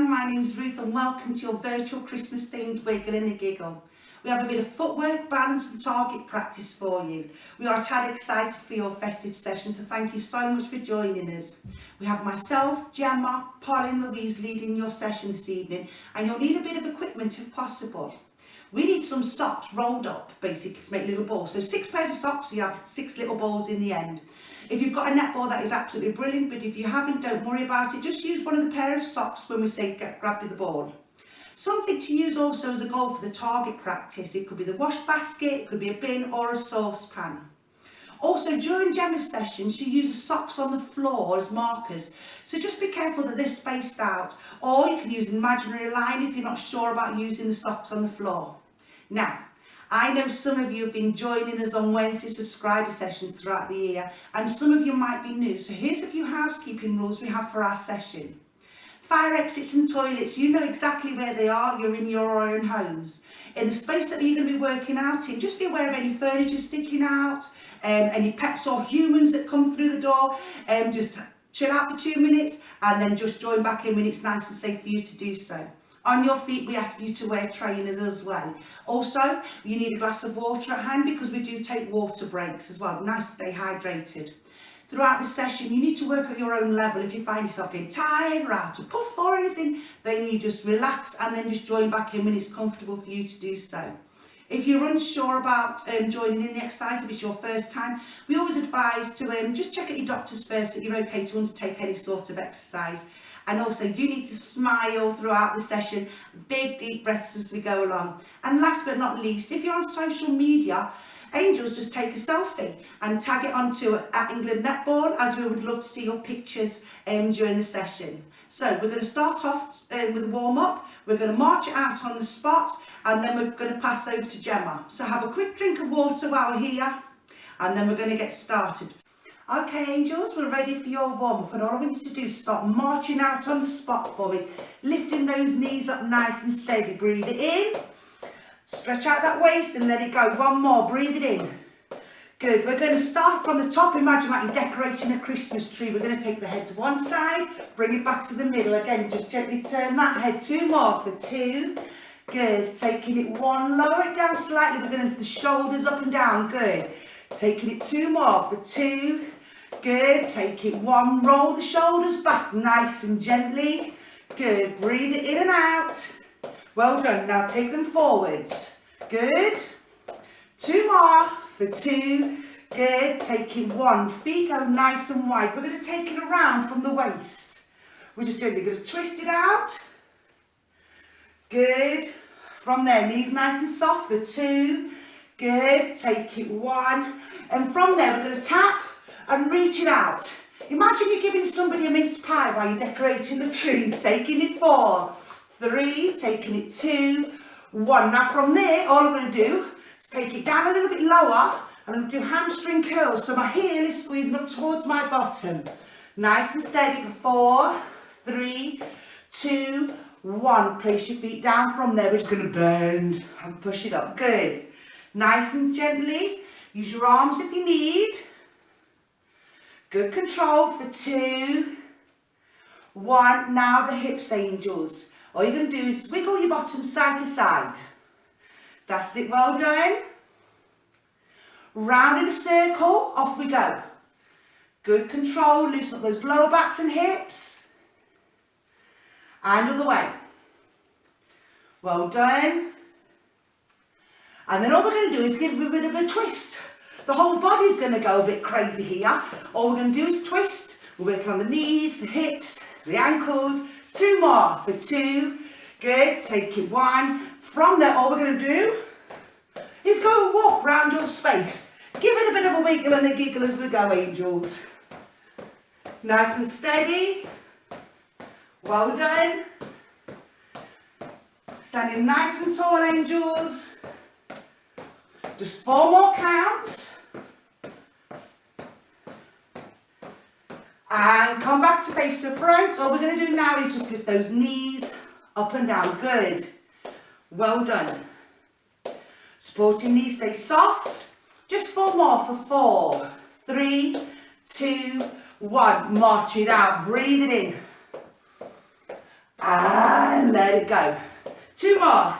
everyone, my name's Ruth and welcome to your virtual Christmas themed wiggle and a giggle. We have a bit of footwork, balance and target practice for you. We are a tad excited for your festive session, so thank you so much for joining us. We have myself, Gemma, Polly and Louise leading your session this evening, and you'll need a bit of equipment if possible. We need some socks rolled up basically to make little balls. So 6 pairs of socks, so you have 6 little balls in the end. If you've got a netball, that is absolutely brilliant, but if you haven't, don't worry about it. Just use one of the pair of socks when we say grab the ball. Something to use also as a goal for the target practice. It could be the wash basket, it could be a bin or a saucepan. Also, during Gemma's session, she uses socks on the floor as markers. So just be careful that they're spaced out, or you can use an imaginary line if you're not sure about using the socks on the floor. Now, I know some of you have been joining us on Wednesday subscriber sessions throughout the year, and some of you might be new. So here's a few housekeeping rules we have for our session. Fire exits and toilets, you know exactly where they are, you're in your own homes. In the space that you're going to be working out in, just be aware of any furniture sticking out, any pets or humans that come through the door, just chill out for 2 minutes and then just join back in when it's nice and safe for you to do so. On your feet, we ask you to wear trainers as well. Also, you need a glass of water at hand because we do take water breaks as well. Nice to stay hydrated. Throughout the session, you need to work at your own level. If you find yourself getting tired or out of puff or anything, then you just relax and then just join back in when it's comfortable for you to do so. If you're unsure about joining in the exercise, if it's your first time, we always advise to just check at your doctors first that you're okay to undertake any sort of exercise. And also, you need to smile throughout the session, big deep breaths as we go along. And last but not least, if you're on social media, Angels, just take a selfie and tag it onto @England Netball, as we would love to see your pictures during the session. So we're going to start off with a warm up. We're going to march it out on the spot and then we're going to pass over to Gemma. So have a quick drink of water while we're here and then we're going to get started. Okay, Angels, we're ready for your warm up, and all I want you to do is start marching out on the spot for me, lifting those knees up nice and steady. Breathe it in, stretch out that waist and let it go. One more, breathe it in. Good, we're going to start from the top. Imagine like you're decorating a Christmas tree. We're going to take the head to one side, bring it back to the middle. Again, just gently turn that head. 2 more for 2. Good, taking it 1, lower it down slightly. We're going to lift the shoulders up and down. Good, taking it 2 more for 2. Good, take it 1, roll the shoulders back nice and gently. Good, breathe it in and out. Well done, now take them forwards. Good, 2 more for 2. Good, take it 1, feet go nice and wide. We're going to take it around from the waist. We're just gently going to twist it out. Good, from there, knees nice and soft for 2. Good, take it 1. And from there, we're going to tap and reach it out. Imagine you're giving somebody a mince pie while you're decorating the tree. Taking it 4, 3, taking it 2, 1. Now from there, all I'm going to do is take it down a little bit lower and I'm going to do hamstring curls. So my heel is squeezing up towards my bottom. Nice and steady for 4, 3, 2, 1. Place your feet down. From there, we're just going to bend and push it up. Good. Nice and gently. Use your arms if you need. Good control for 2, 1. Now the hips, Angels. All you're going to do is wiggle your bottom side to side. That's it, well done. Round in a circle, off we go. Good control, loosen up those lower backs and hips. And other way. Well done. And then all we're going to do is give a bit of a twist. The whole body's going to go a bit crazy here. All we're going to do is twist. We're working on the knees, the hips, the ankles. 2 more for 2. Good, take it 1. From there, all we're going to do is go and walk round your space. Give it a bit of a wiggle and a giggle as we go, Angels. Nice and steady. Well done. Standing nice and tall, Angels. Just 4 more counts. And come back to face the front. All we're going to do now is just lift those knees up and down. Good. Well done. Supporting knees, stay soft. Just 4 more for 4, 3, 2, 1. March it out. Breathe it in. And let it go. 2 more.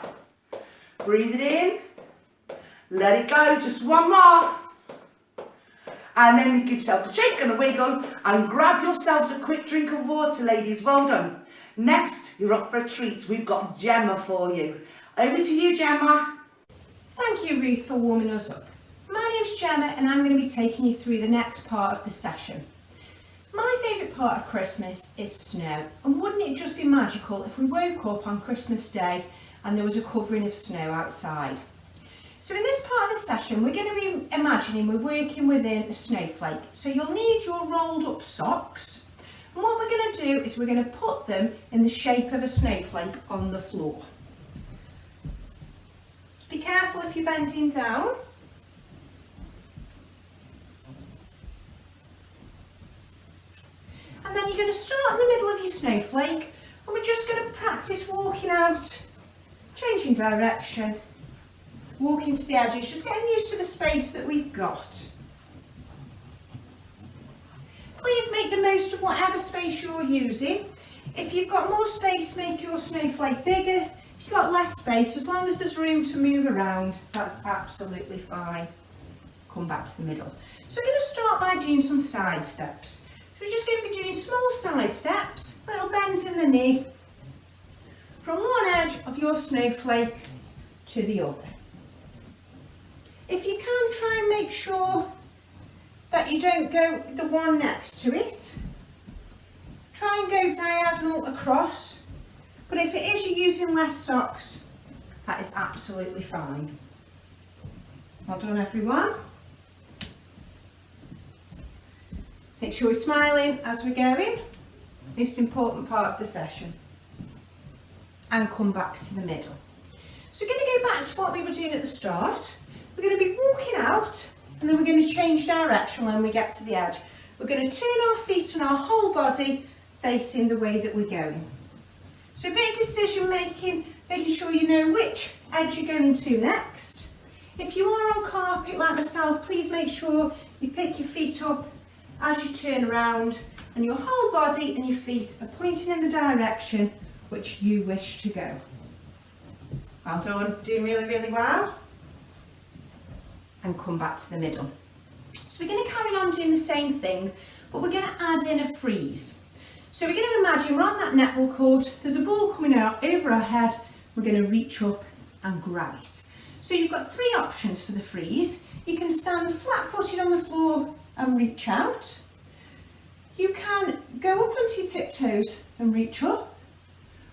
Breathe it in. Let it go. Just 1 more. And then you give yourself a shake and a wiggle and grab yourselves a quick drink of water, ladies. Well done. Next, you're up for a treat. We've got Gemma for you. Over to you, Gemma. Thank you, Ruth, for warming us up. My name's Gemma and I'm going to be taking you through the next part of the session. My favourite part of Christmas is snow, and wouldn't it just be magical if we woke up on Christmas Day and there was a covering of snow outside. So in this part of the session we're going to be imagining we're working within a snowflake. So you'll need your rolled up socks, and what we're going to do is we're going to put them in the shape of a snowflake on the floor. Be careful if you're bending down. And then you're going to start in the middle of your snowflake, and we're just going to practice walking out, changing direction, walking to the edges, just getting used to the space that we've got. Please make the most of whatever space you're using. If you've got more space, make your snowflake bigger. If you've got less space, as long as there's room to move around, that's absolutely fine. Come back to the middle. So we're going to start by doing some side steps. So we're just going to be doing small side steps, little bends in the knee, from one edge of your snowflake to the other. If you can, try and make sure that you don't go the one next to it. Try and go diagonal across, but if it is you're using less socks, that is absolutely fine. Well done, everyone. Make sure we're smiling as we're going, most important part of the session, and come back to the middle. So we're going to go back to what we were doing at the start. We're going to be walking out, and then we're going to change direction when we get to the edge. We're going to turn our feet and our whole body facing the way that we're going. So a bit of decision making, making sure you know which edge you're going to next. If you are on carpet like myself, please make sure you pick your feet up as you turn around, and your whole body and your feet are pointing in the direction which you wish to go. Well done, doing really, really well. And come back to the middle. So we're going to carry on doing the same thing, but we're going to add in a freeze. So we're going to imagine we're on that netball court, there's a ball coming out over our head, we're going to reach up and grab it. So you've got 3 options for the freeze. You can stand flat-footed on the floor and reach out. You can go up onto your tiptoes and reach up.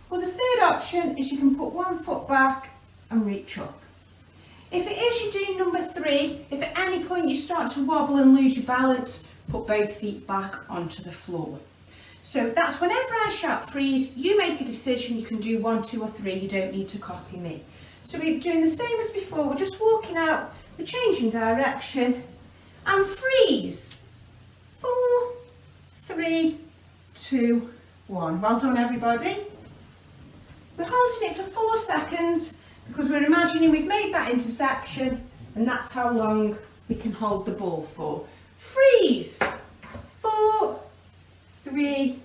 Or the third option is you can put 1 foot back and reach up. If it is you're doing number 3, if at any point you start to wobble and lose your balance, put both feet back onto the floor. So that's whenever I shout freeze, you make a decision. You can do 1, 2 or 3, you don't need to copy me. So we're doing the same as before, we're just walking out, we're changing direction, and freeze. 4, 3, 2, 1. Well done, everybody. We're holding it for 4 seconds because we're imagining we've made that interception, and that's how long we can hold the ball for. Freeze. 4, 3,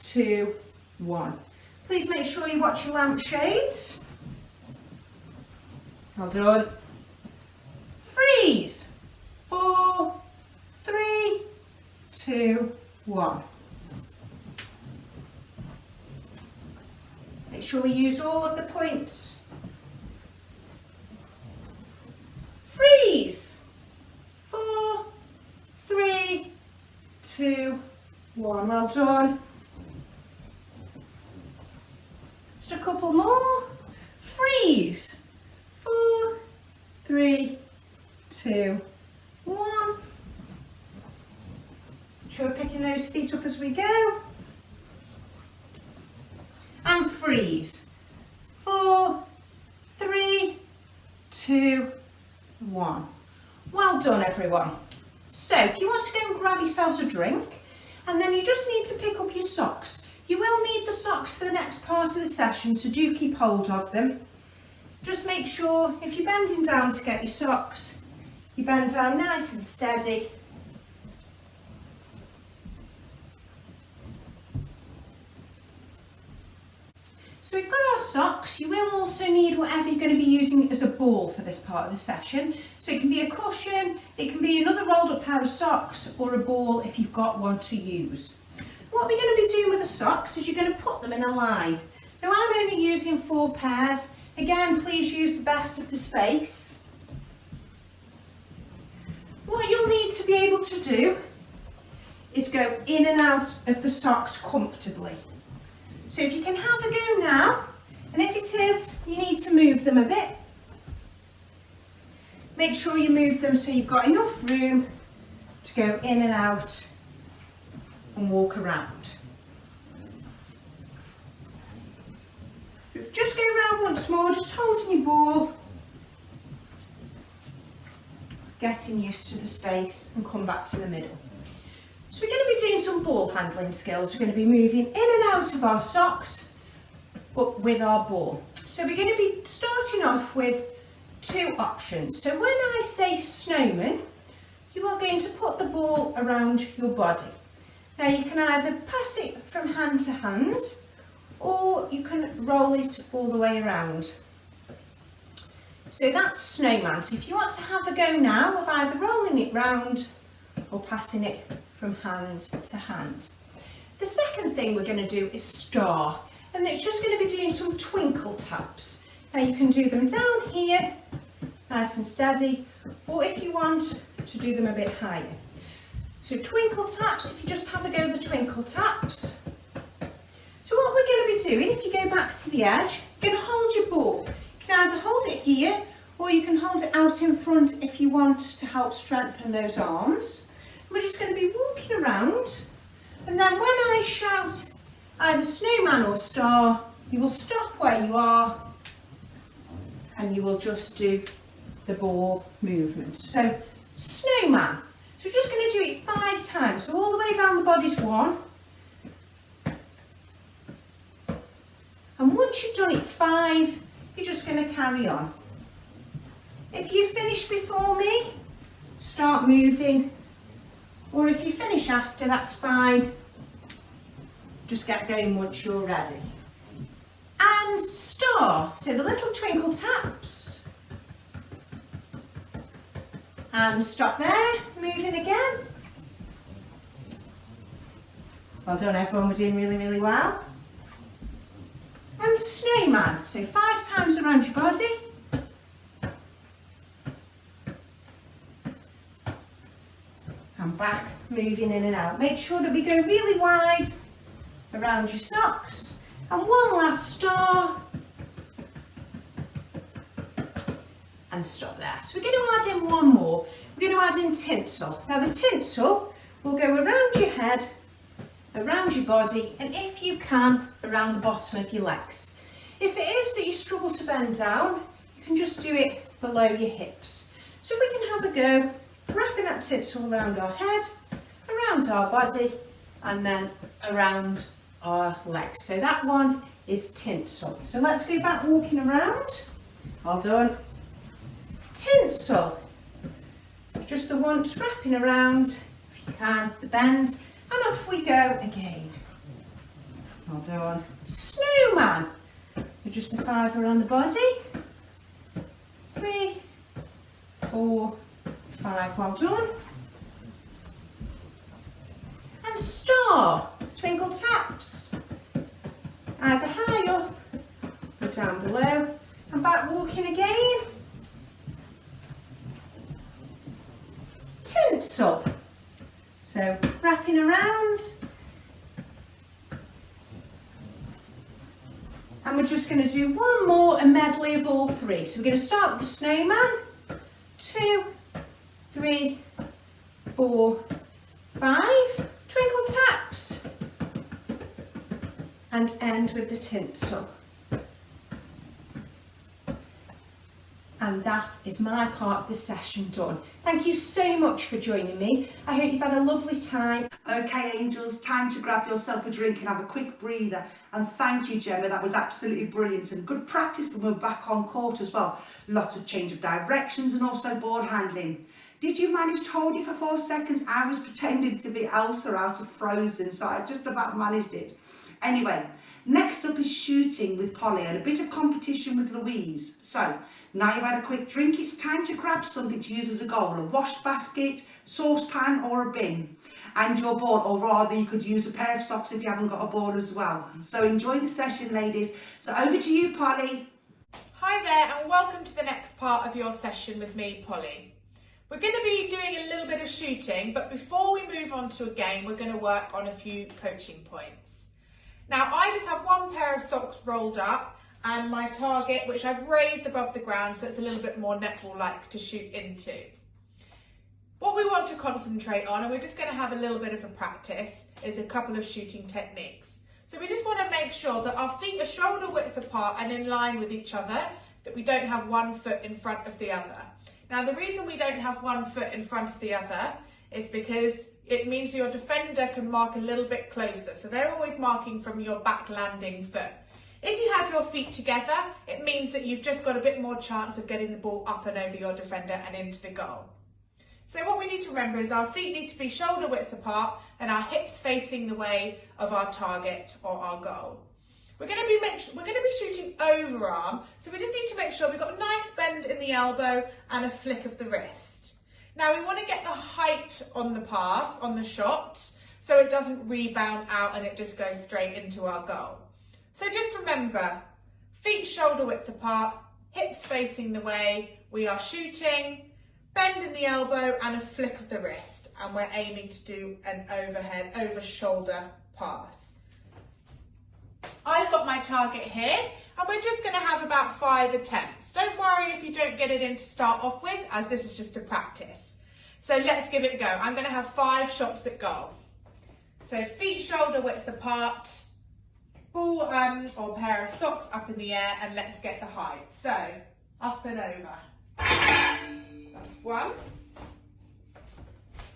2, 1. Please make sure you watch your lampshades. Well done. Freeze. 4, 3, 2, 1. Make sure we use all of the points. Freeze. 4, 3, 2, 1. Well done. Just a couple more. Freeze. 4, 3, 2, 1. Sure, we're picking those feet up as we go. And freeze. 4, 3, 2, 1. Well done, everyone. So if you want to go and grab yourselves a drink, and then you just need to pick up your socks. You will need the socks for the next part of the session, so do keep hold of them. Just make sure if you're bending down to get your socks, you bend down nice and steady. So we've got our socks. You will also need whatever you're going to be using as a ball for this part of the session. So it can be a cushion, it can be another rolled up pair of socks, or a ball if you've got one to use. What we're going to be doing with the socks is you're going to put them in a line. Now I'm only using 4 pairs. Again, please use the best of the space. What you'll need to be able to do is go in and out of the socks comfortably. So if you can have a go now, and if it is, you need to move them a bit. Make sure you move them so you've got enough room to go in and out and walk around. Just go around once more, just holding your ball, getting used to the space, and come back to the middle. So we're going to be doing some ball handling skills. We're going to be moving in and out of our socks, but with our ball. So we're going to be starting off with 2 options. So when I say snowman, you are going to put the ball around your body. Now you can either pass it from hand to hand, or you can roll it all the way around. So that's snowman. So if you want to have a go now of either rolling it round or passing it from hand to hand. The second thing we're going to do is star, and it's just going to be doing some twinkle taps. Now you can do them down here, nice and steady, or if you want to do them a bit higher. So twinkle taps, if you just have a go of the twinkle taps. So what we're going to be doing, if you go back to the edge, you're going to hold your ball. You can either hold it here, or you can hold it out in front if you want to help strengthen those arms. We're just going to be walking around, and then when I shout either snowman or star, you will stop where you are and you will just do the ball movement. So snowman. So we're just going to do it 5 times. So all the way around the body's 1. And once you've done it 5, you're just going to carry on. If you finish before me, start moving. Or if you finish after, that's fine. Just get going once you're ready. And star. So the little twinkle taps. And stop there. Moving again. Well done everyone, we're doing really, really well. And snowman. So 5 times around your body. And back, moving in and out. Make sure that we go really wide around your socks. And one last star. And stop there. So we're going to add in one more. We're going to add in tinsel. Now the tinsel will go around your head, around your body, and if you can, around the bottom of your legs. If it is that you struggle to bend down, you can just do it below your hips. So if we can have a go, wrapping that tinsel around our head, around our body, and then around our legs. So that one is tinsel. So let's go back walking around. Well done. Tinsel. Just the once, wrapping around, if you can, the bend, and off we go again. Well done. Snowman. Just the 5 around the body. 3, 4, 5. Well done. And star. Twinkle taps. Either high up or down below. And back walking again. Tinsel. So wrapping around. And we're just going to do one more, a medley of all 3. So we're going to start with the snowman. 2, 3, 4, 5. Twinkle taps. And end with the tinsel. And that is my part of the session done. Thank you so much for joining me. I hope you've had a lovely time. Okay, angels, time to grab yourself a drink and have a quick breather. And thank you, Gemma, that was absolutely brilliant and good practice when we're back on court as well. Lots of change of directions and also ball handling. Did you manage to hold it for 4 seconds? I was pretending to be Elsa out of Frozen, so I just about managed it. Anyway, Next up is shooting with Polly and a bit of competition with Louise. So, now you've had a quick drink, it's time to grab something to use as a goal, a wash basket, saucepan or a bin, and your ball, or rather you could use a pair of socks if you haven't got a ball as well. So enjoy the session, ladies. So over to you, Polly. Hi there and welcome to the next part of your session with me, Polly. We're going to be doing a little bit of shooting, but before we move on to a game, we're going to work on a few coaching points. Now, I just have one pair of socks rolled up and my target, which I've raised above the ground so it's a little bit more netball-like to shoot into. What we want to concentrate on, and we're just going to have a little bit of a practice, is a couple of shooting techniques. So we just want to make sure that our feet are shoulder width apart and in line with each other, that we don't have one foot in front of the other. Now, the reason we don't have one foot in front of the other is because it means your defender can mark a little bit closer. So they're always marking from your back landing foot. If you have your feet together, it means that you've just got a bit more chance of getting the ball up and over your defender and into the goal. So what we need to remember is our feet need to be shoulder width apart and our hips facing the way of our target or our goal. We're going to be shooting overarm, so we just need to make sure we've got a nice bend in the elbow and a flick of the wrist. Now we want to get the height on the pass, on the shot, so it doesn't rebound out and it just goes straight into our goal. So just remember, feet shoulder width apart, hips facing the way, we are shooting, bend in the elbow and a flick of the wrist, and we're aiming to do an overhead, over shoulder pass. I've got my target here and we're just going to have about 5 attempts. Don't worry if you don't get it in to start off with, as this is just a practice. So let's give it a go. I'm going to have 5 shots at goal. So feet shoulder width apart, ball or pair of socks up in the air, and let's get the height. So up and over. That's 1.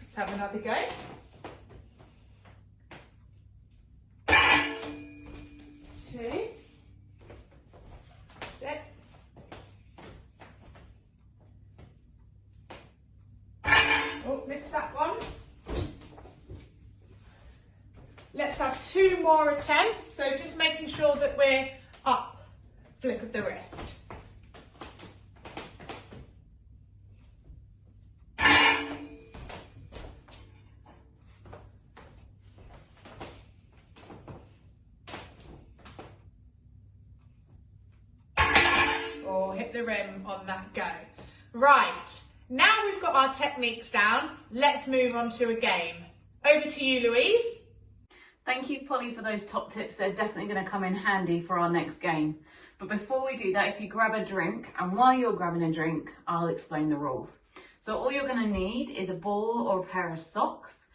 Let's have another go. 2. That's it. Oh, missed that one. Let's have 2 more attempts. So just making sure that we're up, flick of the wrist. Or hit the rim on that go. Right, now we've got our techniques down, let's move on to a game. Over to you, Louise. Thank you, Polly, for those top tips. They're definitely going to come in handy for our next game. But before we do that, if you grab a drink, and while you're grabbing a drink, I'll explain the rules. So all you're going to need is a ball or a pair of socks,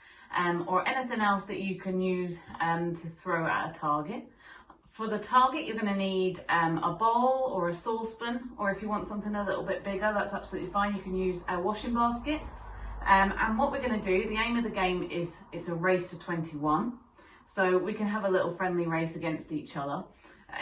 or anything else that you can use to throw at a target. For the target, you're going to need a bowl or a saucepan, or if you want something a little bit bigger, that's absolutely fine. You can use a washing basket. And what we're going to do, the aim of the game is it's a race to 21. So we can have a little friendly race against each other.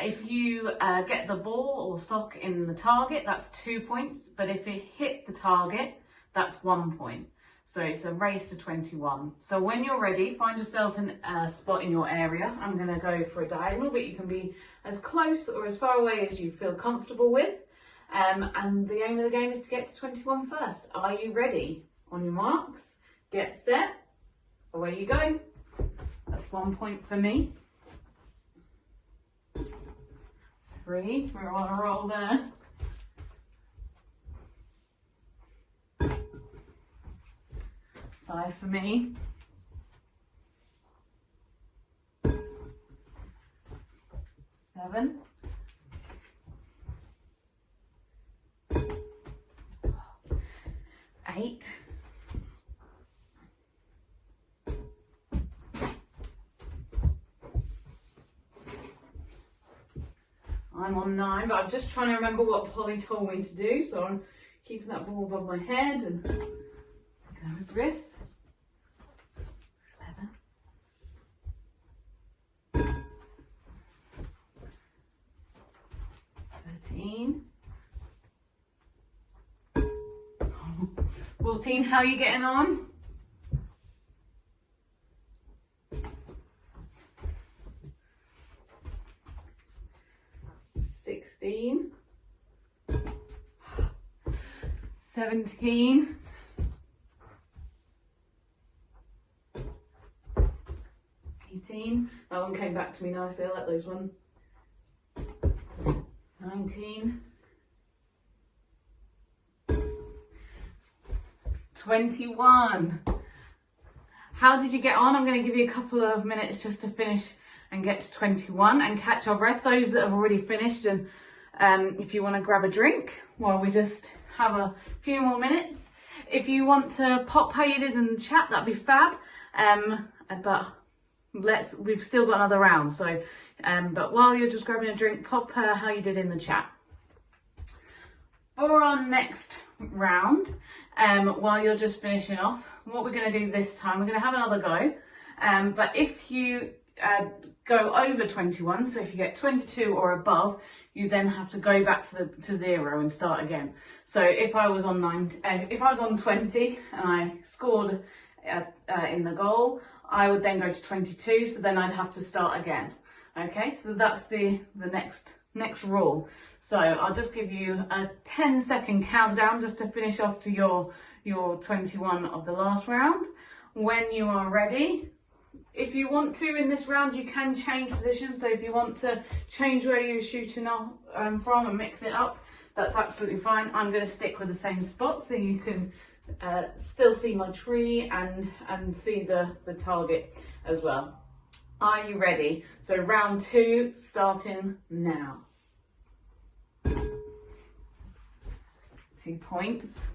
If you get the ball or sock in the target, that's 2 points. But if it hit the target, that's 1 point. So it's a race to 21. So when you're ready, find yourself in a spot in your area. I'm going to go for a diagonal, but you can be as close or as far away as you feel comfortable with. And the aim of the game is to get to 21 first. Are you ready? On your marks, get set, away you go. That's 1 point for me. 3, we're on a roll there. 5 for me. 7. 8. 'I'm on 9, but I'm just trying to remember what Polly told me to do, so I'm keeping that ball above my head and down his wrist. 11. 13. 14, how are you getting on? 15. 16, 17, 18, that one came back to me nicely, I like those ones. 19, 21. How did you get on? I'm going to give you a couple of minutes just to finish and get to 21 and catch our breath. Those that have already finished, and if you want to grab a drink while we just have a few more minutes. If you want to pop how you did in the chat, that'd be fab. But we've still got another round. So, but while you're just grabbing a drink, pop how you did in the chat. For our next round, while you're just finishing off, what we're going to do this time, we're going to have another go. But if you go over 21, so if you get 22 or above, you then have to go back to 0 and start again. So if I was on 20 and I scored in the goal, I would then go to 22, so then I'd have to start again. Okay, so that's the next rule. So I'll just give you a 10-second countdown just to finish off to your 21 of the last round. When you are ready, if you want to in this round, you can change position. So if you want to change where you're shooting from and mix it up, that's absolutely fine. I'm going to stick with the same spot so you can still see my tree and see the target as well. Are you ready? So round 2 starting now. 2 points.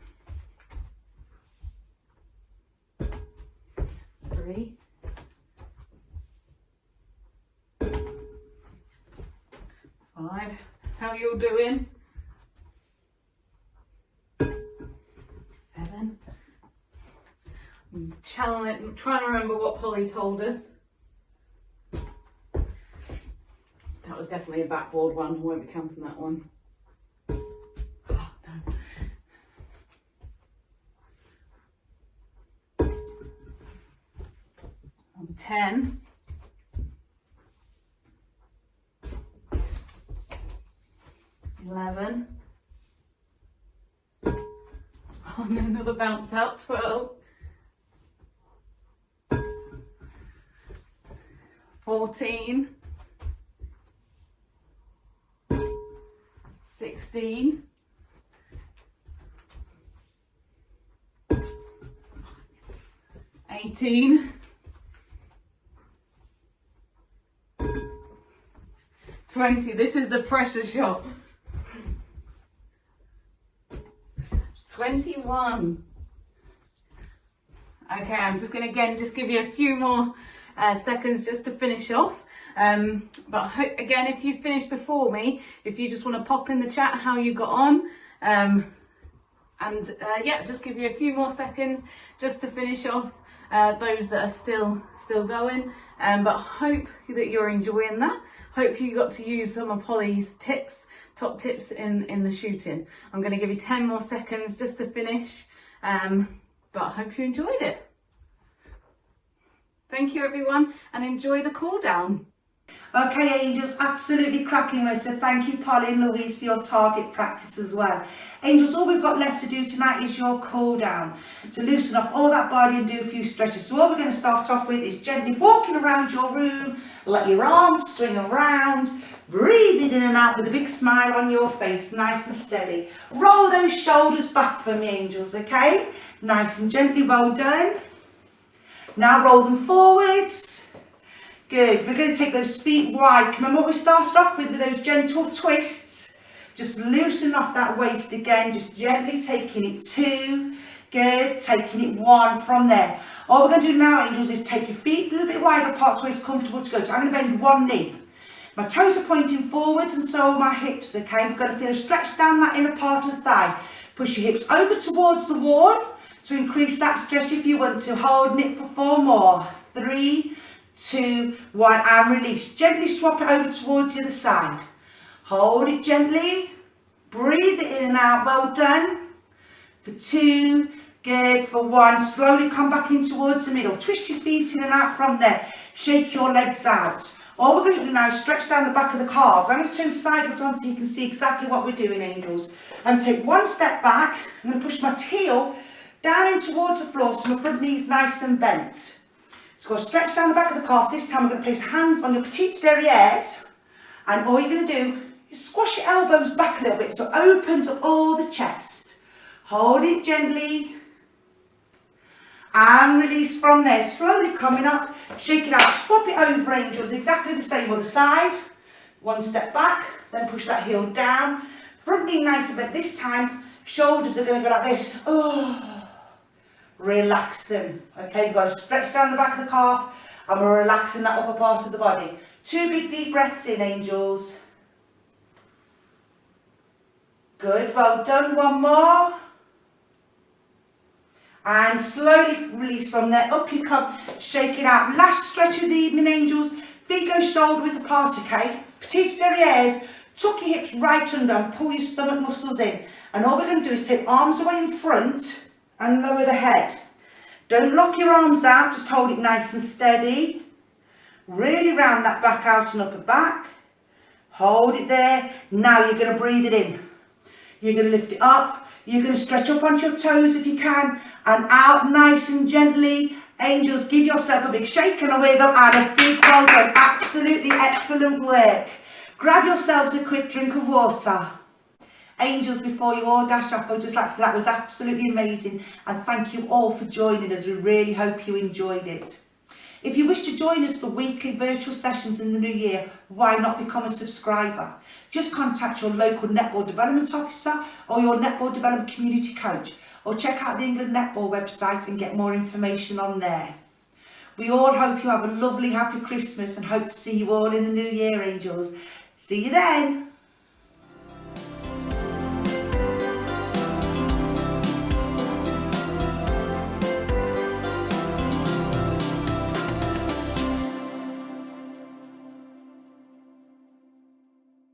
3. 5. How are you all doing? 7. I'm trying to remember what Polly told us. That was definitely a backboard one. I won't be counting that one. Oh, no. 10. 11. Oh no, another bounce out. 12. 14. 16. 18. 20. This is the pressure shot. 21. Okay, I'm just going to just give you a few more seconds just to finish off. But again, if you finished before me, if you just want to pop in the chat how you got on, yeah, just give you a few more seconds just to finish off those that are still going. But hope that you're enjoying that. Hope you got to use some of Polly's top tips in the shooting. I'm going to give you 10 more seconds just to finish, but I hope you enjoyed it. Thank you everyone, and enjoy the cool down. Okay, Angels, absolutely cracking with. So thank you, Polly and Louise, for your target practice as well. Angels, all we've got left to do tonight is your cool down, to loosen off all that body and do a few stretches. So what we're going to start off with is gently walking around your room, let your arms swing around, breathing in and out with a big smile on your face, nice and steady. Roll those shoulders back for me, Angels, okay? Nice and gently, well done. Now roll them forwards. Good. We're going to take those feet wide. Remember what we started off with those gentle twists. Just loosen off that waist again, just gently taking it 2. Good. Taking it 1 from there. All we're going to do now, Angels, is take your feet a little bit wider apart so it's comfortable to go. So I'm going to bend one knee. My toes are pointing forwards and so are my hips, okay? We're going to feel a stretch down that inner part of the thigh. Push your hips over towards the wall to increase that stretch if you want to. Holding it for 4 more. 3, 2, 1, and release. Gently swap it over towards the other side. Hold it gently. Breathe it in and out. Well done. For 2, good. For 1, slowly come back in towards the middle. Twist your feet in and out from there. Shake your legs out. All we're going to do now is stretch down the back of the calves. I'm going to turn sideways on so you can see exactly what we're doing, angels. I'm going to take one step back. I'm going to push my heel down in towards the floor so my front knee's nice and bent. So go stretch down the back of the calf. This time we're going to place hands on your petites derrieres, and all you're going to do is squash your elbows back a little bit so it opens up all the chest. Hold it gently and release from there. Slowly coming up, shake it out, swap it over, angels, exactly the same other side. One step back, then push that heel down, front knee nice and bent. This time shoulders are going to go like this. Oh, relax them. Okay, you've got to stretch down the back of the calf and we're relaxing that upper part of the body. 2 big deep breaths in, angels. Good, well done. One more. And slowly release from there. Up you come, shake it out. Last stretch of the evening, angels. Feet go shoulder width apart, okay? Petites derrieres. Tuck your hips right under and pull your stomach muscles in. And all we're going to do is take arms away in front and lower the head. Don't lock your arms out, just hold it nice and steady. Really round that back out and upper back. Hold it there. Now you're going to breathe it in. You're going to lift it up. You're going to stretch up onto your toes if you can, and out nice and gently. Angels, give yourself a big shake and a wiggle and a big well done. Absolutely excellent work. Grab yourselves a quick drink of water. Angels, before you all dash off, I'd just like to say that was absolutely amazing, and thank you all for joining us. We really hope you enjoyed it. If you wish to join us for weekly virtual sessions in the new year, why not become a subscriber? Just contact your local netball development officer or your netball development community coach, or check out the England Netball website and get more information on there. We all hope you have a lovely, happy Christmas and hope to see you all in the new year, angels. See you then.